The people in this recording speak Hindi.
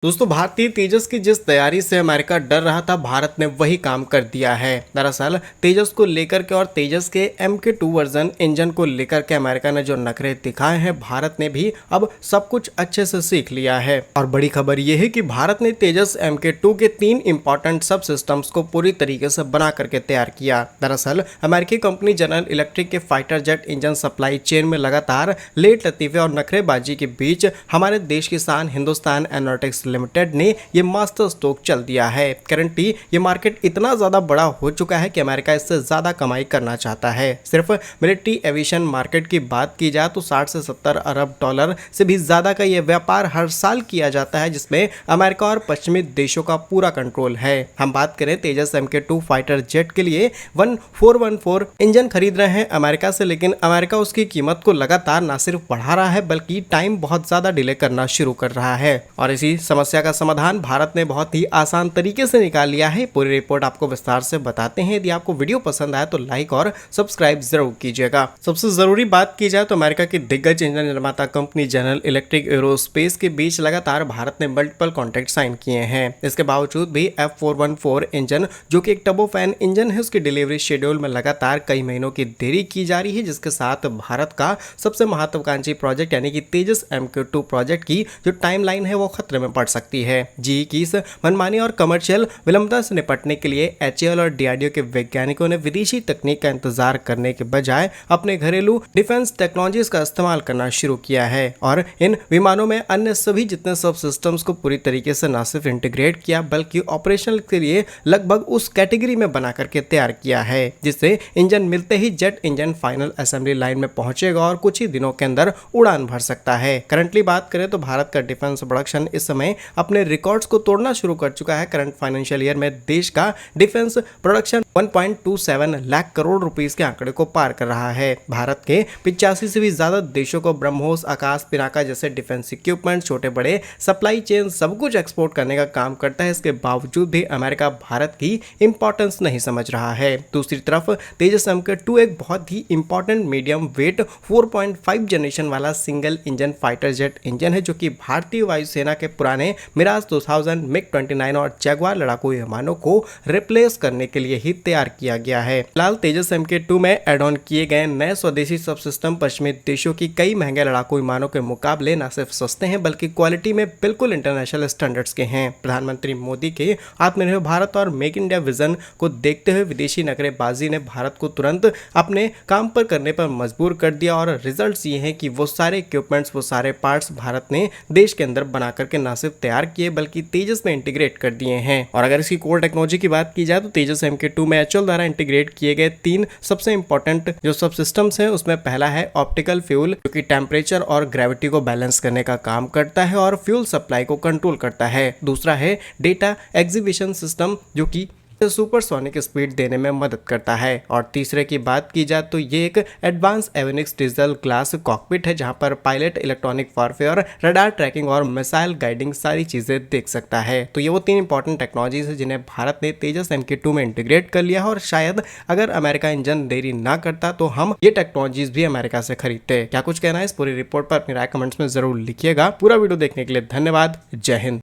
दोस्तों भारतीय तेजस की जिस तैयारी से अमेरिका डर रहा था, भारत ने वही काम कर दिया है। दरअसल तेजस को लेकर के और तेजस के MK2 वर्जन इंजन को लेकर के अमेरिका ने जो नखरे दिखाए हैं, भारत ने भी अब सब कुछ अच्छे से सीख लिया है। और बड़ी खबर यह है कि भारत ने तेजस MK2 के 3 इंपॉर्टेंट सब सिस्टम्स को पूरी तरीके से बना करके तैयार किया। दरअसल अमेरिकी कंपनी जनरल इलेक्ट्रिक के fighter jet engine supply chain में लगातार लेट लतीफे और नखरेबाजी के बीच हमारे देश की शान हिंदुस्तान एरोनॉटिक्स लिमिटेड ने ये मास्टर स्ट्रोक चल दिया है। करंटली ये मार्केट इतना ज्यादा बड़ा हो चुका है कि अमेरिका इससे ज्यादा कमाई करना चाहता है। सिर्फ मिलिट्री एविएशन मार्केट की बात की जाए तो 60 से 70 अरब डॉलर से भी ज्यादा का यह व्यापार हर साल किया जाता है, जिसमें अमेरिका और पश्चिमी देशों का पूरा कंट्रोल है। हम बात करें तेजस MK2 फाइटर जेट के लिए 1414 इंजन खरीद रहे हैं अमेरिका से, लेकिन अमेरिका उसकी कीमत को लगातार न सिर्फ बढ़ा रहा है बल्कि टाइम बहुत ज्यादा डिले करना शुरू कर रहा है। और इसी समस्या का समाधान भारत ने बहुत ही आसान तरीके से निकाल लिया है। पूरी रिपोर्ट आपको विस्तार से बताते हैं। यदि आपको वीडियो पसंद आए तो लाइक और सब्सक्राइब जरूर कीजिएगा। सबसे जरूरी बात की जाए तो अमेरिका की दिग्गज इंजन निर्माता कंपनी जनरल इलेक्ट्रिक एरोस्पेस के बीच लगातार भारत ने मल्टीपल कॉन्ट्रैक्ट साइन किए हैं। इसके बावजूद भी F414 इंजन, जो कि एक टर्बोफैन इंजन है, उसकी डिलीवरी शेड्यूल में लगातार कई महीनों की देरी की जा रही है, जिसके साथ भारत का सबसे महत्वाकांक्षी प्रोजेक्ट यानी कि तेजस MK2 प्रोजेक्ट की जो टाइमलाइन है वो खतरे में पड़ सकती है। जी की इस मनमानी और कमर्शियल विलंबता से निपटने के लिए HAL और DRDO के वैज्ञानिकों ने विदेशी तकनीक का इंतजार करने के बजाय अपने घरेलू डिफेंस टेक्नोलॉजीज का इस्तेमाल करना शुरू किया है और इन विमानों में अन्य सभी जितने सब सिस्टम्स को पूरी तरीके से न सिर्फ इंटीग्रेट किया बल्कि ऑपरेशनल के लिए लगभग उस कैटेगरी में बना करके तैयार किया है, जिससे इंजन मिलते ही jet engine final assembly line में पहुंचेगा और कुछ ही दिनों के अंदर उड़ान भर सकता है। करंटली बात करें तो भारत का डिफेंस प्रोडक्शन इस समय अपने रिकॉर्ड्स को तोड़ना शुरू कर चुका है। करंट फाइनेंशियल ईयर में देश का defence production 1.27 lakh crore rupees के आंकड़े को पार कर रहा है। भारत के 85 से भी ज्यादा देशों को ब्रह्मोस, आकाश, पिनाका जैसे डिफेंस इक्विपमेंट, छोटे बड़े सप्लाई चेन सब कुछ एक्सपोर्ट करने का काम करता है। इसके बावजूद भी अमेरिका भारत की इंपॉर्टेंस नहीं समझ रहा है। दूसरी तरफ तेजस MK2 एक बहुत ही इंपॉर्टेंट मीडियम वेट 4.5 जनरेशन वाला single engine fighter jet engine है, जो कि भारतीय वायुसेना के पुराने मिराज 2000, MiG-29 और जगुआर लड़ाकू विमानों को रिप्लेस करने के लिए ही तैयार किया गया है। फिलहाल तेजस MK2 में एड ऑन किए गए नए स्वदेशी सब सिस्टम पश्चिमी देशों की कई महंगे लड़ाकू विमानों के मुकाबले न सिर्फ सस्ते हैं बल्कि क्वालिटी में बिल्कुल इंटरनेशनल स्टैंडर्ड्स के हैं। प्रधानमंत्री मोदी के आत्मनिर्भर भारत और मेक इंडिया विजन को देखते हुए विदेशी नखरेबाजी ने भारत को तुरंत अपने काम पर करने पर मजबूर कर दिया और रिजल्ट्स ये हैं कि वो सारे इक्विपमेंट्स, वो सारे पार्ट्स भारत ने देश के अंदर बना करके न सिर्फ तैयार किए बल्कि तेजस में इंटीग्रेट कर दिए हैं। और अगर इसकी कोर टेक्नोलॉजी की बात की जाए तो तेजस MK2 में HAL द्वारा इंटीग्रेट किए गए 3 सबसे इंपॉर्टेंट जो सब सिस्टम्स हैं, उसमें पहला है ऑप्टिकल फ्यूल, जो कि टेम्परेचर और ग्रेविटी को बैलेंस करने का काम करता है और फ्यूल सप्लाई को कंट्रोल करता है। दूसरा है डेटा एग्जीबिशन सिस्टम, जो कि सुपरसोनिक स्पीड देने में मदद करता है। और तीसरे की बात की जाए तो ये एक advance avionics digital glass cockpit है, जहां पर pilot electronic warfare, radar tracking और मिसाइल गाइडिंग सारी चीजें देख सकता है। तो ये वो 3 इंपॉर्टेंट टेक्नोलॉजीज है जिन्हें भारत ने तेजस MK2 में इंटीग्रेट कर लिया है और शायद अगर अमेरिका इंजन देरी ना करता तो हम ये टेक्नोलॉजीज भी अमेरिका से खरीदते। क्या कुछ कहना है इस पूरी रिपोर्ट पर अपनी राय कमेंट्स में जरूर लिखिएगा। पूरा वीडियो देखने के लिए धन्यवाद। जय हिंद।